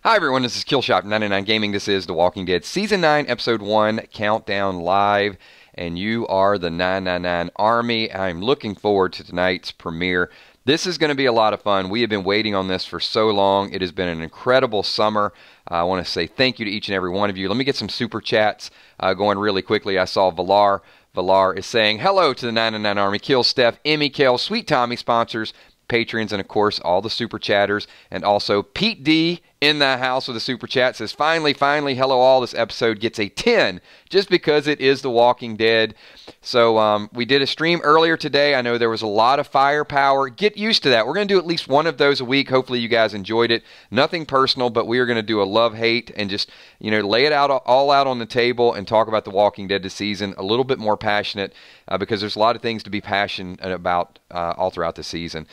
Hi everyone, this is Killshot from 99 Gaming. This is The Walking Dead Season 9, Episode 1, Countdown Live, and you are the 999 Army. I'm looking forward to tonight's premiere. This is going to be a lot of fun. We have been waiting on this for so long. It has been an incredible summer. I want to say thank you to each and every one of you. Let me get some super chats going really quickly. I saw Valar. Valar is saying, hello to the 999 Army. Kill Steph, Emmy, Kale, Sweet Tommy sponsors, patrons, and of course all the super chatters, and also Pete D in the house with a super chat says, finally, hello all, this episode gets a 10 just because it is The Walking Dead. So we did a stream earlier today. I know there was a lot of firepower. Get used to that. We're going to do at least one of those a week. Hopefully you guys enjoyed it. Nothing personal, but we are going to do a love-hate and just, lay it out all out on the table and talk about The Walking Dead this season a little bit more passionate because there's a lot of things to be passionate about all throughout the season.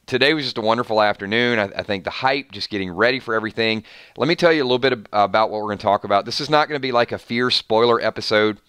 Today was just a wonderful afternoon. I think the hype, just getting ready for everything. Let me tell you a little bit about what we're going to talk about. This is not going to be like a fear spoiler episode.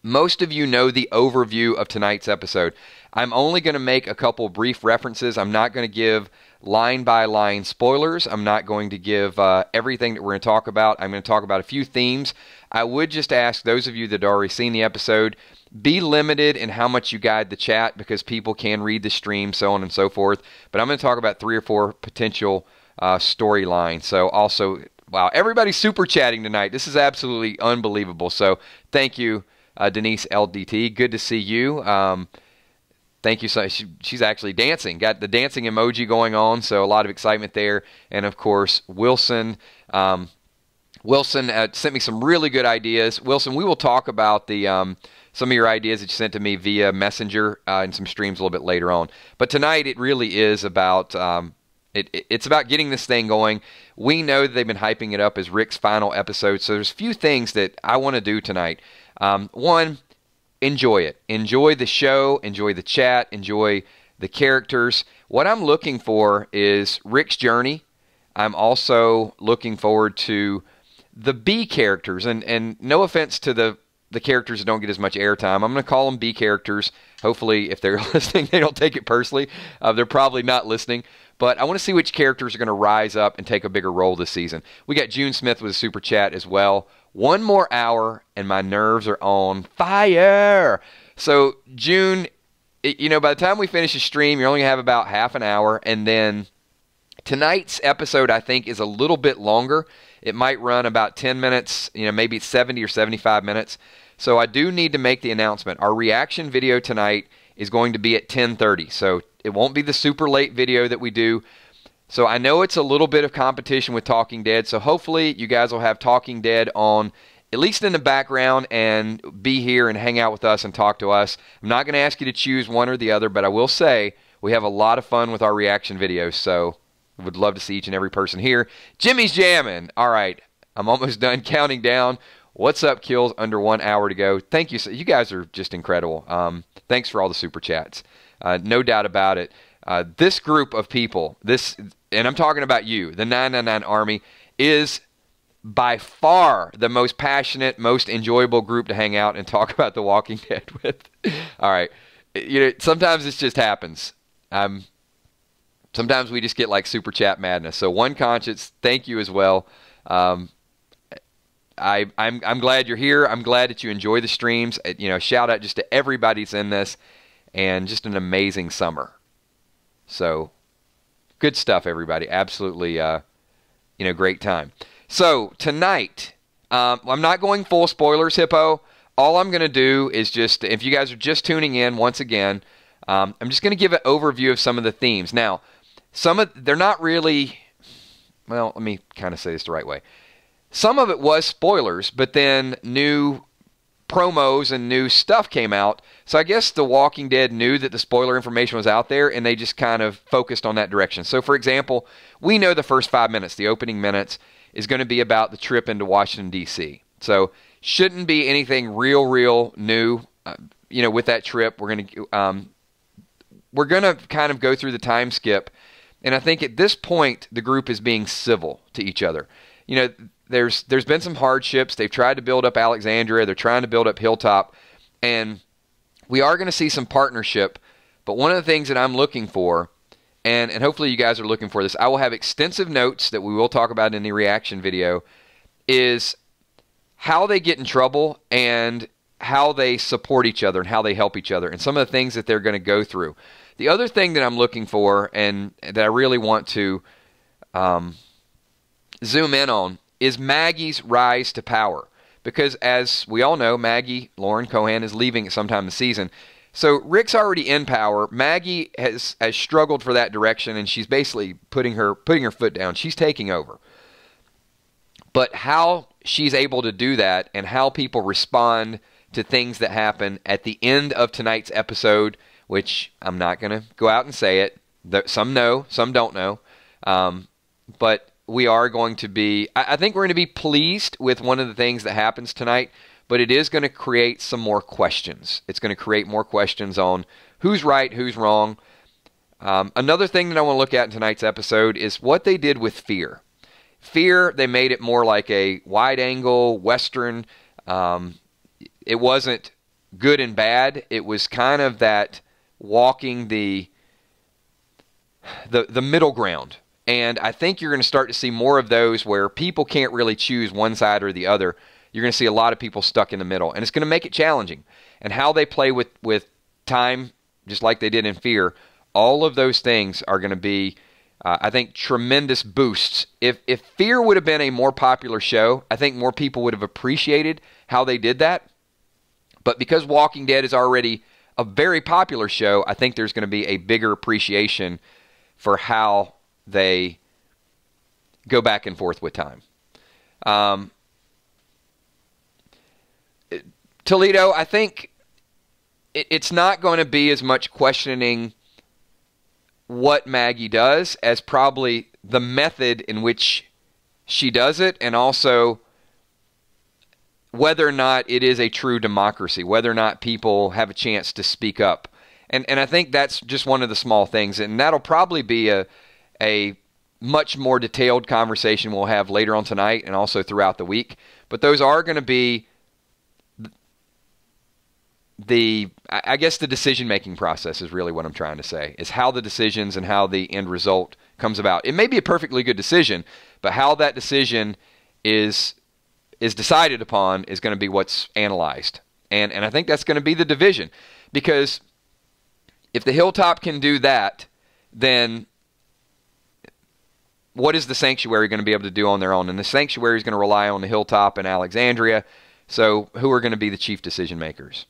Most of you know the overview of tonight's episode. I'm only going to make a couple brief references. I'm not going to give line-by-line spoilers. I'm not going to give everything that we're going to talk about. I'm going to talk about a few themes. I would just ask those of you that have already seen the episode, be limited in how much you guide the chat because people can read the stream, so on and so forth. But I'm going to talk about 3 or 4 potential storylines. So also, wow, everybody's super chatting tonight. This is absolutely unbelievable. So thank you, Denise LDT. Good to see you. Thank you. So she's actually dancing. Got the dancing emoji going on, so a lot of excitement there. And of course, Wilson. Wilson sent me some really good ideas. Wilson, we will talk about the some of your ideas that you sent to me via Messenger in some streams a little bit later on. But tonight it really is about it's about getting this thing going. We know that they've been hyping it up as Rick's final episode, so there's a few things that I want to do tonight. One, enjoy it. Enjoy the show. Enjoy the chat. Enjoy the characters. What I'm looking for is Rick's journey. I'm also looking forward to the B characters, and no offense to the characters that don't get as much airtime. I'm going to call them B characters. Hopefully, if they're listening, they don't take it personally. They're probably not listening. But I want to see which characters are going to rise up and take a bigger role this season. We got June Smith with a super chat as well. 1 more hour, and my nerves are on fire. So, June, by the time we finish the stream, you're only going to have about half an hour. And then tonight's episode, I think, is a little bit longer. It might run about 10 minutes, maybe 70 or 75 minutes. So I do need to make the announcement. Our reaction video tonight is going to be at 10:30. So it won't be the super late video that we do. So I know it's a little bit of competition with Talking Dead. So hopefully you guys will have Talking Dead on at least in the background and be here and hang out with us and talk to us. I'm not going to ask you to choose one or the other, but I will say we have a lot of fun with our reaction videos. So would love to see each and every person here. Jimmy's jamming. All right, I'm almost done counting down. What's up, Kills? Under 1 hour to go. Thank you. You guys are just incredible. Thanks for all the super chats. No doubt about it. This group of people, and I'm talking about you, the 999 Army, is by far the most passionate, most enjoyable group to hang out and talk about The Walking Dead with. All right. Sometimes this just happens. Sometimes we just get like super chat madness. So One Conscience, thank you as well. I'm glad you're here. I'm glad that you enjoy the streams. Shout out just to everybody that's in this, and just an amazing summer. So good stuff, everybody. Absolutely, great time. So tonight, I'm not going full spoilers, Hippo. All I'm going to do is just, if you guys are just tuning in once again, I'm just going to give an overview of some of the themes. Now, they're not really, well, let me kind of say this the right way. Some of it was spoilers, but then new promos and new stuff came out. So I guess The Walking Dead knew that the spoiler information was out there, and they just kind of focused on that direction. So, for example, we know the first 5 minutes, the opening minutes, is going to be about the trip into Washington, D.C. So shouldn't be anything real new, with that trip. We're going to kind of go through the time skip. And I think at this point, the group is being civil to each other. There's been some hardships. They've tried to build up Alexandria. They're trying to build up Hilltop. And we are going to see some partnership. But one of the things that I'm looking for and hopefully you guys are looking for this. I will have extensive notes that we will talk about in the reaction video, is how they get in trouble and how they support each other and how they help each other and some of the things that they're going to go through. The other thing that I'm looking for and that I really want to zoom in on is Maggie's rise to power. Because as we all know, Maggie, Lauren Cohan, is leaving at some time this season. So Rick's already in power. Maggie has struggled for that direction, and she's basically putting her foot down. She's taking over. But how she's able to do that and how people respond to things that happen at the end of tonight's episode, which I'm not going to go out and say it. Some know, some don't know. But we are going to be, I think we're going to be pleased with one of the things that happens tonight, but it is going to create some more questions. It's going to create more questions on who's right, who's wrong. Another thing that I want to look at in tonight's episode is what they did with Fear. Fear, they made it more like a wide-angle Western. It wasn't good and bad. It was kind of that walking the middle ground. And I think you're going to start to see more of those where people can't really choose one side or the other. You're going to see a lot of people stuck in the middle. And it's going to make it challenging. And how they play with time, just like they did in Fear, all of those things are going to be, I think, tremendous boosts. If Fear would have been a more popular show, I think more people would have appreciated how they did that. But because Walking Dead is already a very popular show, I think there's going to be a bigger appreciation for how they go back and forth with time. Toledo, I think it's not going to be as much questioning what Maggie does as probably the method in which she does it, and also whether or not it is a true democracy, whether or not people have a chance to speak up. And I think that's just one of the small things, and that'll probably be a much more detailed conversation we'll have later on tonight and also throughout the week. But those are going to be I guess the decision-making process is really what I'm trying to say, is how the decisions and how the end result comes about. It may be a perfectly good decision, but how that decision is decided upon is going to be what's analyzed. And I think that's going to be the division. Because if the Hilltop can do that, then what is the Sanctuary going to be able to do on their own? And the Sanctuary is going to rely on the Hilltop and Alexandria. So who are going to be the chief decision makers?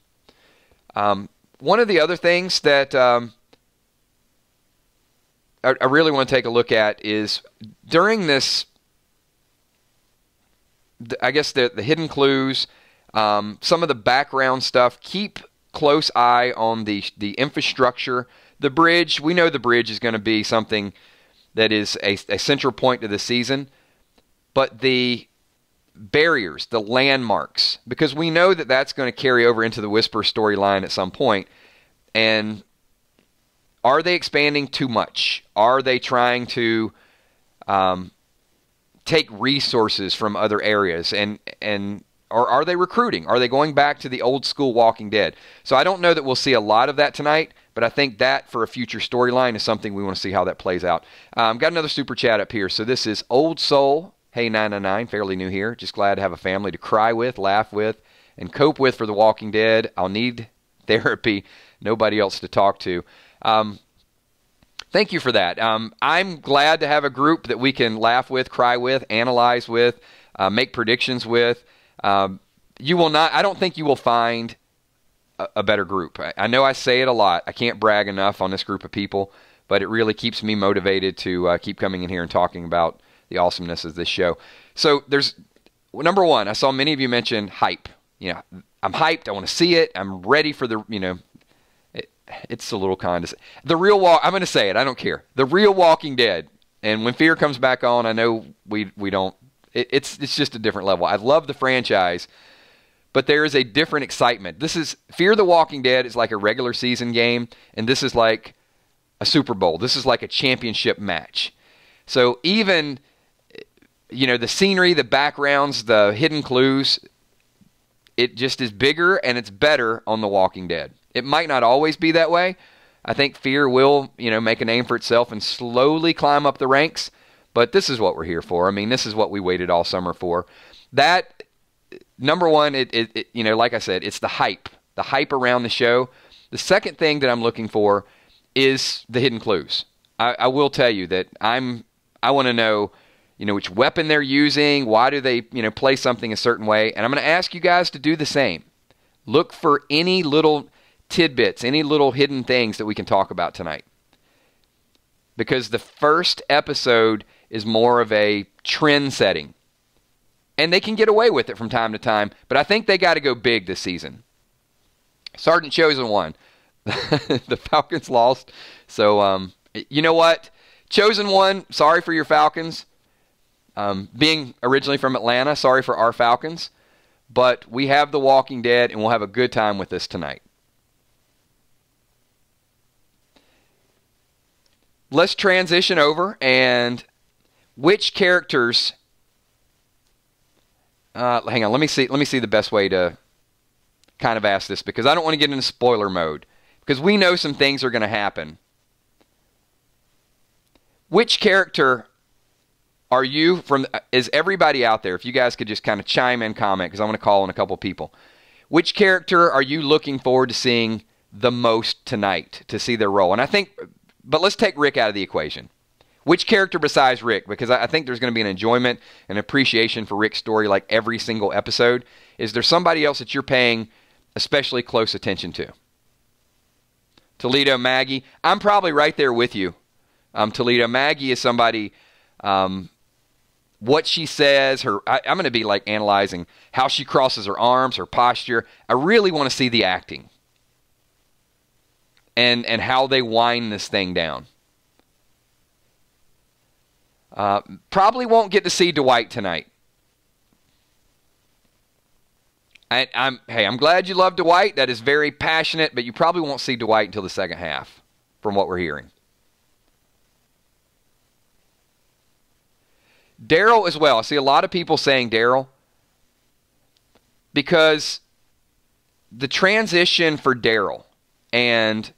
One of the other things that I really want to take a look at is during this, I guess the hidden clues, some of the background stuff, keep close eye on the infrastructure. The bridge, we know the bridge is going to be something that is a central point to the season, but the barriers, the landmarks, because we know that that's going to carry over into the Whisper storyline at some point. And are they expanding too much? Are they trying to take resources from other areas? Or are they recruiting? Are they going back to the old school Walking Dead? So I don't know that we'll see a lot of that tonight, but I think that for a future storyline is something we want to see how that plays out. Got another super chat up here. So this is Old Soul. Hey, 999, fairly new here. Just glad to have a family to cry with, laugh with, and cope with for The Walking Dead. I'll need therapy. Nobody else to talk to. Thank you for that. I'm glad to have a group that we can laugh with, cry with, analyze with, make predictions with. You will not. I don't think you will find a better group. I know I say it a lot. I can't brag enough on this group of people, but it really keeps me motivated to keep coming in here and talking about the awesomeness of this show. So there's number one. I saw many of you mention hype. You know, I'm hyped. I want to see it. I'm ready for the. You know, it's a little kind of the real walk. I'm going to say it. I don't care. The real Walking Dead. And when Fear comes back on, I know we don't. It's just a different level. I love the franchise, but there is a different excitement. This is Fear the Walking Dead is like a regular season game, and this is like a Super Bowl. This is like a championship match. So even, you know, the scenery, the backgrounds, the hidden clues, it just is bigger and it's better on The Walking Dead. It might not always be that way, I think fear will, make a name for itself and slowly climb up the ranks. But this is what we're here for. I mean, this is what we waited all summer for. That, number one, like I said, it's the hype around the show. The second thing that I'm looking for is the hidden clues. I will tell you that I want to know, which weapon they're using. Why do they, play something a certain way? And I'm going to ask you guys to do the same. Look for any little tidbits, any little hidden things that we can talk about tonight. Because the first episode is more of a trend setting. And they can get away with it from time to time, but I think they got to go big this season. Sergeant Chosen won. The Falcons lost. So, you know what? Chosen won. Sorry for your Falcons. Being originally from Atlanta, sorry for our Falcons. But we have The Walking Dead, and we'll have a good time with this tonight. Let's transition over, and which characters... hang on, let me see the best way to kind of ask this, because I don't want to get into spoiler mode, because we know some things are going to happen. Which character is everybody out there, if you guys could just kind of chime in, comment, because I want to call on a couple people. Which character are you looking forward to seeing the most tonight, to see their role? And but let's take Rick out of the equation. Which character besides Rick? Because I think there's going to be an enjoyment and appreciation for Rick's story like every single episode. Is there somebody else that you're paying especially close attention to? Toledo, Maggie. I'm probably right there with you. Toledo, Maggie is somebody, what she says, I'm going to be like analyzing how she crosses her arms, her posture. I really want to see the acting. And how they wind this thing down. Probably won't get to see Dwight tonight. I'm glad you love Dwight. That is very passionate, but you probably won't see Dwight until the second half, from what we're hearing. Daryl as well. I see a lot of people saying Daryl, because the transition for Daryl and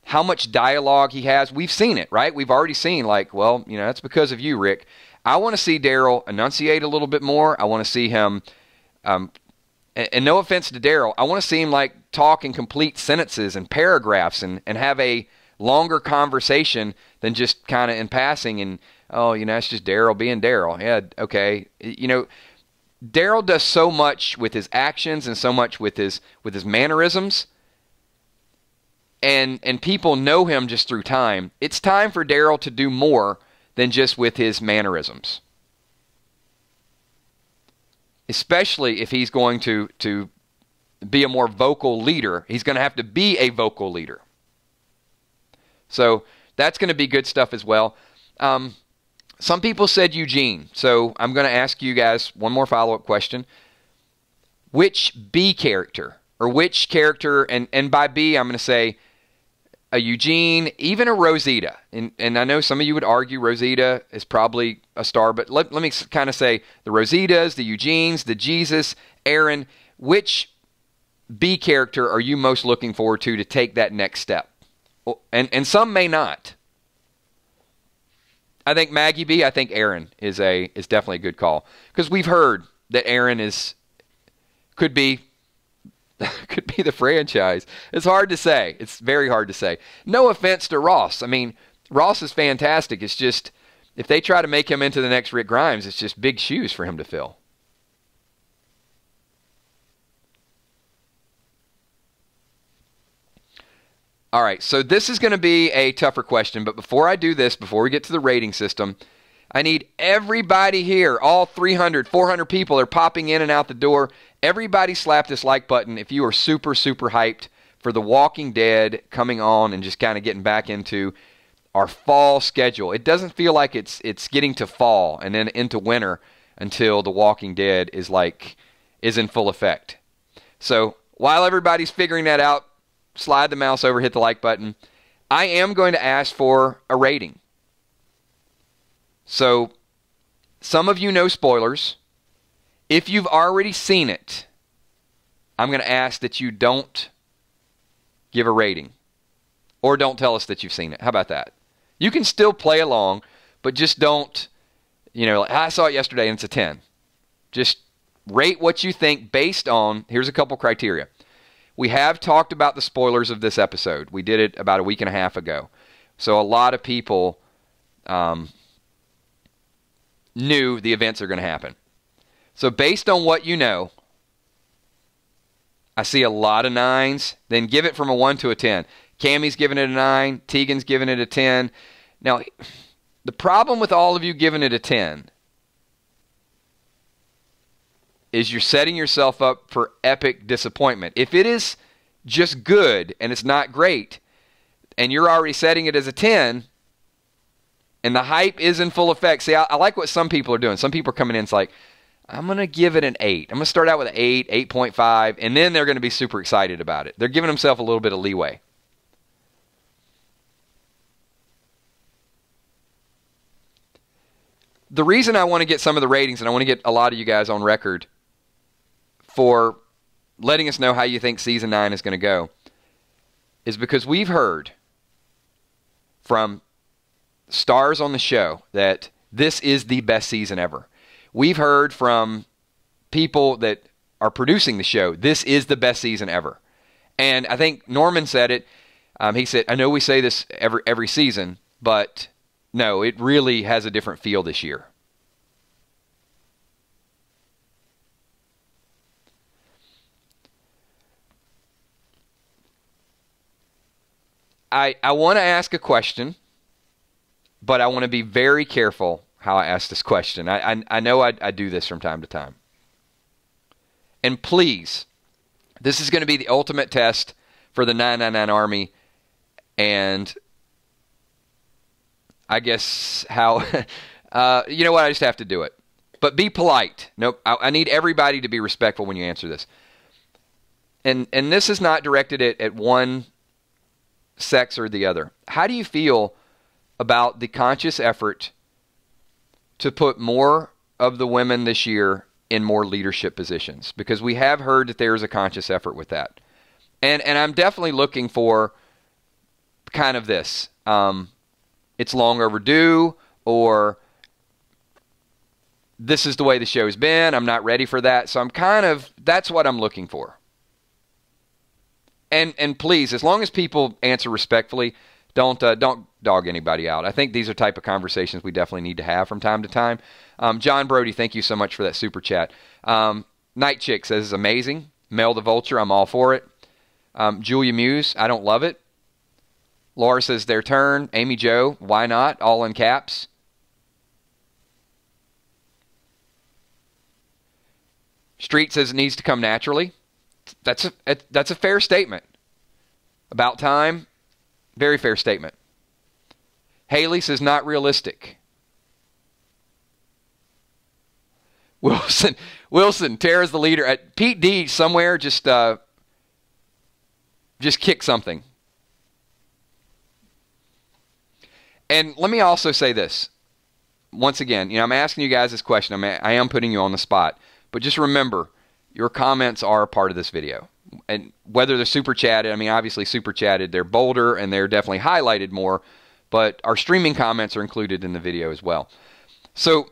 how much dialogue he has, we've seen it, right? We've already seen, that's because of you, Rick. I want to see Daryl enunciate a little bit more. I want to see him, and no offense to Daryl, I want to see him talk in complete sentences and paragraphs and have a longer conversation than just kind of in passing and, it's just Daryl being Daryl. Yeah, okay. Daryl does so much with his actions and so much with his mannerisms. And people know him just through time. It's time for Daryl to do more than just with his mannerisms. Especially if he's going to be a more vocal leader. He's going to have to be a vocal leader. So that's going to be good stuff as well. Some people said Eugene. So I'm going to ask you guys one more follow-up question. Which B character, or which character, and by B I'm going to say a Eugene, even a Rosita. And I know some of you would argue Rosita is probably a star, but let me kind of say the Rositas, the Eugenes, the Jesus, Aaron. Which B character are you most looking forward to take that next step? And some may not. I think Maggie B, I think Aaron is definitely a good call. Because we've heard that Aaron could be the franchise. It's hard to say. It's very hard to say. No offense to Ross. I mean, Ross is fantastic. It's just, if they try to make him into the next Rick Grimes, it's just big shoes for him to fill. All right, so this is going to be a tougher question, but before I do this, before we get to the rating system, I need everybody here, all 300, 400 people are popping in and out the door. Everybody slap this like button if you are super, super hyped for The Walking Dead coming on and just kind of getting back into our fall schedule. It doesn't feel like it's getting to fall and then into winter until The Walking Dead is in full effect. So while everybody's figuring that out, slide the mouse over, hit the like button. I am going to ask for a rating. So, some of you know spoilers. If you've already seen it, I'm going to ask that you don't give a rating. Or don't tell us that you've seen it. How about that? You can still play along, but just don't, like, I saw it yesterday and it's a 10. Just rate what you think based on, here's a couple criteria. We have talked about the spoilers of this episode. We did it about a week and a half ago. So a lot of people knew the events are going to happen. So based on what you know, I see a lot of 9s. Then give it from a 1 to a 10. Cammie's giving it a 9. Tegan's giving it a 10. Now, the problem with all of you giving it a 10 is you're setting yourself up for epic disappointment. If it is just good and it's not great, and you're already setting it as a 10, and the hype is in full effect. See, I like what some people are doing. Some people are coming in, it's like, I'm going to give it an 8. I'm going to start out with an 8, 8.5, and then they're going to be super excited about it. They're giving themselves a little bit of leeway. The reason I want to get some of the ratings, and I want to get a lot of you guys on record for letting us know how you think Season 9 is going to go, is because we've heard from stars on the show that this is the best season ever. We've heard from people that are producing the show, this is the best season ever. And I think Norman said it. He said, I know we say this every season, but no, it really has a different feel this year. I want to ask a question, but I want to be very careful how I ask this question. I know I do this from time to time. And please, this is going to be the ultimate test for the 999 Army, and I guess how, you know what, I just have to do it. But be polite. Nope, I need everybody to be respectful when you answer this. And this is not directed at one sex or the other. How do you feel about the conscious effort to put more of the women this year in more leadership positions? Because we have heard that there is a conscious effort with that. And I'm definitely looking for kind of this. It's long overdue, or this is the way the show's been. I'm not ready for that. So that's what I'm looking for. And please, as long as people answer respectfully, don't dog anybody out. I think these are type of conversations we definitely need to have from time to time. John Brody, thank you so much for that super chat. Night Chick says, it's amazing. Mel the Vulture, I'm all for it. Julia Muse, I don't love it. Laura says, their turn. Amy Jo, why not? All in caps. Street says it needs to come naturally. That's a fair statement. About time, very fair statement. Haley says not realistic. Wilson, Tara's the leader. At Pete D somewhere, just kick something. And let me also say this. Once again, I'm asking you guys this question. I am putting you on the spot. But just remember, your comments are a part of this video. And whether they're super chatted, obviously super chatted, they're bolder and they're definitely highlighted more. But our streaming comments are included in the video as well. So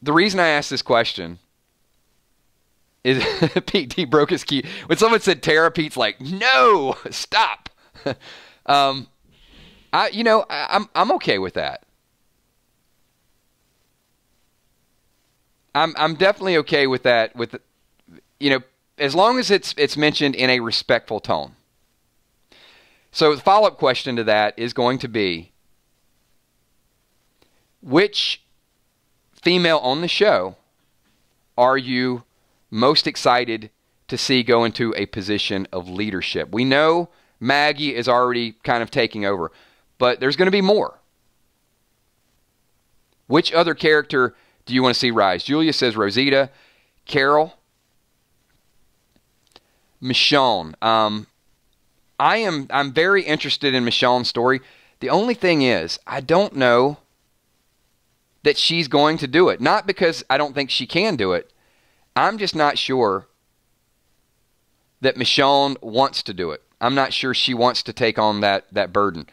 the reason I asked this question is Pete D broke his key. When someone said Tara, Pete's like, no, stop. I'm okay with that. I'm definitely okay with that. As long as it's mentioned in a respectful tone. So the follow-up question to that is going to be, which female on the show are you most excited to see go into a position of leadership? We know Maggie is already kind of taking over, but there's going to be more. Which other character do you want to see rise? Julia says Rosita. Carol. Michonne. I'm very interested in Michonne's story. The only thing is, I don't know that she's going to do it. Not because I don't think she can do it. I'm just not sure that Michonne wants to do it. I'm not sure she wants to take on that burden.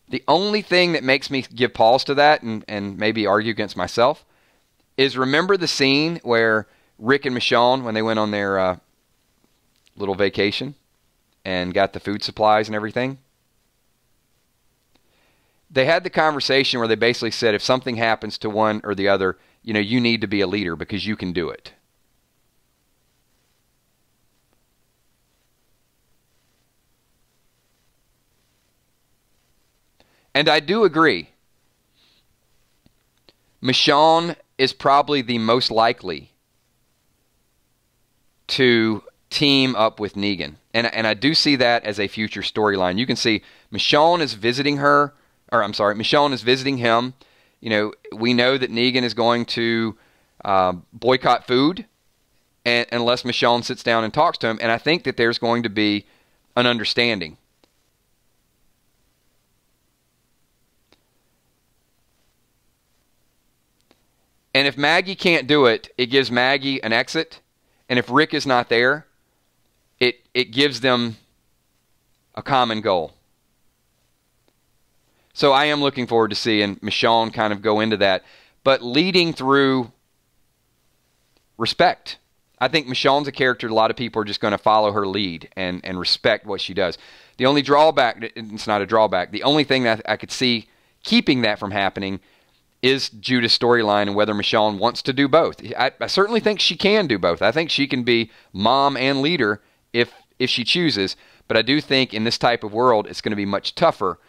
The only thing that makes me give pause to that and maybe argue against myself is, remember the scene where Rick and Michonne, when they went on their little vacation and got the food supplies and everything? They had the conversation where they basically said, if something happens to one or the other, you need to be a leader because you can do it. And I do agree. Michonne is probably the most likely to team up with Negan. And I do see that as a future storyline. You can see Michonne is visiting her, or I'm sorry, Michonne is visiting him. We know that Negan is going to boycott food unless Michonne sits down and talks to him. And I think that there's going to be an understanding. And if Maggie can't do it, it gives Maggie an exit. And if Rick is not there, it gives them a common goal. So I am looking forward to seeing Michonne kind of go into that, but leading through respect. I think Michonne's a character a lot of people are just going to follow her lead and respect what she does. The only drawback, it's not a drawback, the only thing that I could see keeping that from happening is Judah's storyline and whether Michonne wants to do both. I certainly think she can do both. I think she can be mom and leader if she chooses, but I do think in this type of world it's going to be much tougher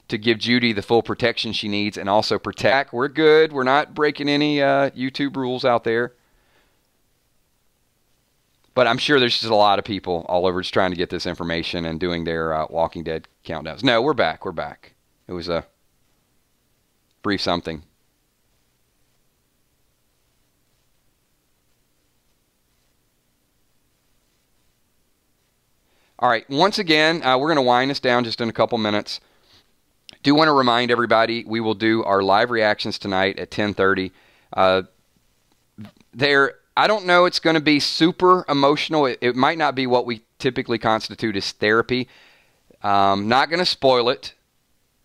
to give Judy the full protection she needs and also protect. We're good. We're not breaking any YouTube rules out there. But I'm sure there's just a lot of people all over just trying to get this information and doing their Walking Dead countdowns. No, we're back. We're back. It was a brief something. All right, once again, we're going to wind this down just in a couple minutes. Do want to remind everybody we will do our live reactions tonight at 10:30. I don't know it's going to be super emotional. It might not be what we typically constitute as therapy. Not going to spoil it,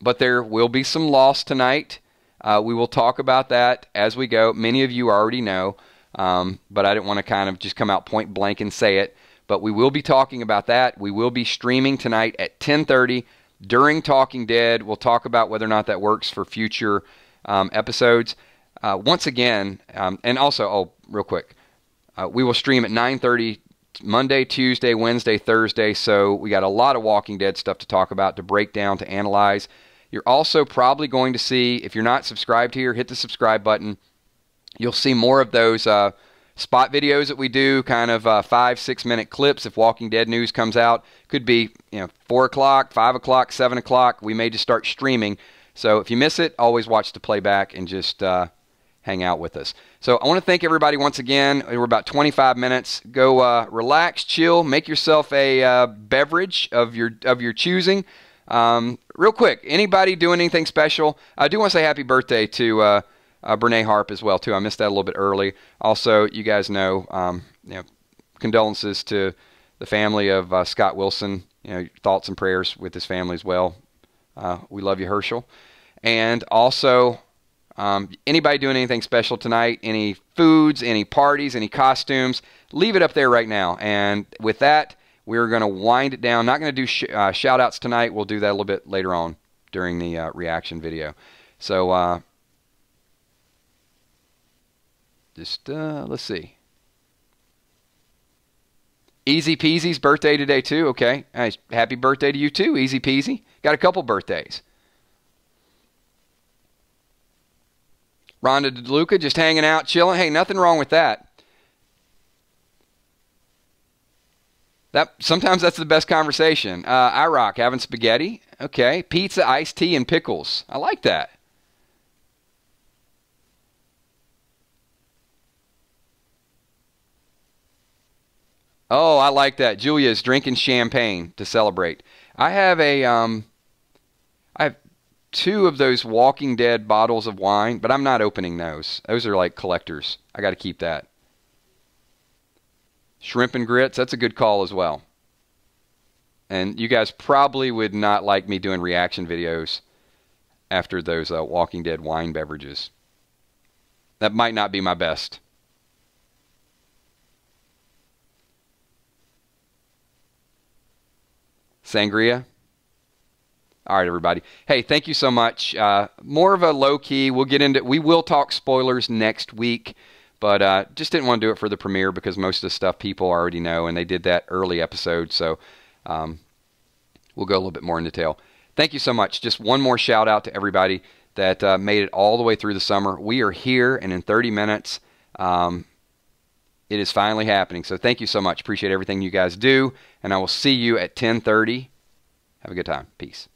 but there will be some loss tonight. We will talk about that as we go. Many of you already know, but I didn't want to kind of just come out point blank and say it. But we will be talking about that. We will be streaming tonight at 10:30 during Talking Dead. We'll talk about whether or not that works for future episodes. Once again, and also, real quick, we will stream at 9:30 Monday, Tuesday, Wednesday, Thursday. So we got a lot of Walking Dead stuff to talk about, to break down, to analyze. You're also probably going to see, if you're not subscribed here, hit the subscribe button. You'll see more of those spot videos that we do, kind of 5-6 minute clips. If Walking Dead news comes out, could be 4 o'clock, 5 o'clock, 7 o'clock. We may just start streaming. So if you miss it, always watch the playback and just hang out with us. So I want to thank everybody once again. We're about 25 minutes. Go relax, chill, make yourself a beverage of your choosing. Real quick, anybody doing anything special? I do want to say happy birthday to Brene Harp as well, too. I missed that a little bit early. Also, you guys know, condolences to the family of Scott Wilson. Thoughts and prayers with his family as well. We love you, Herschel. And also, anybody doing anything special tonight, any foods, any parties, any costumes, leave it up there right now. And with that, we're going to wind it down. Not going to do shout-outs tonight. We'll do that a little bit later on during the reaction video. So, let's see. Easy Peasy's birthday today, too. Okay. Nice. Happy birthday to you, too, Easy Peasy. Got a couple birthdays. Rhonda DeLuca just hanging out, chilling. Hey, nothing wrong with that. Sometimes that's the best conversation. I rock having spaghetti. Okay. Pizza, iced tea, and pickles. I like that. Oh, I like that. Julia's drinking champagne to celebrate. I have I have 2 of those Walking Dead bottles of wine, but I'm not opening those. Those are like collectors. I got to keep that. Shrimp and grits, that's a good call as well. And you guys probably would not like me doing reaction videos after those Walking Dead wine beverages. That might not be my best. Sangria? All right, everybody. Hey, thank you so much. More of a low-key. We will talk spoilers next week, but just didn't want to do it for the premiere because most of the stuff people already know, and they did that early episode, so we'll go a little bit more in detail. Thank you so much. Just one more shout-out to everybody that made it all the way through the summer. We are here, and in 30 minutes, it is finally happening. So thank you so much. Appreciate everything you guys do, and I will see you at 10:30. Have a good time. Peace.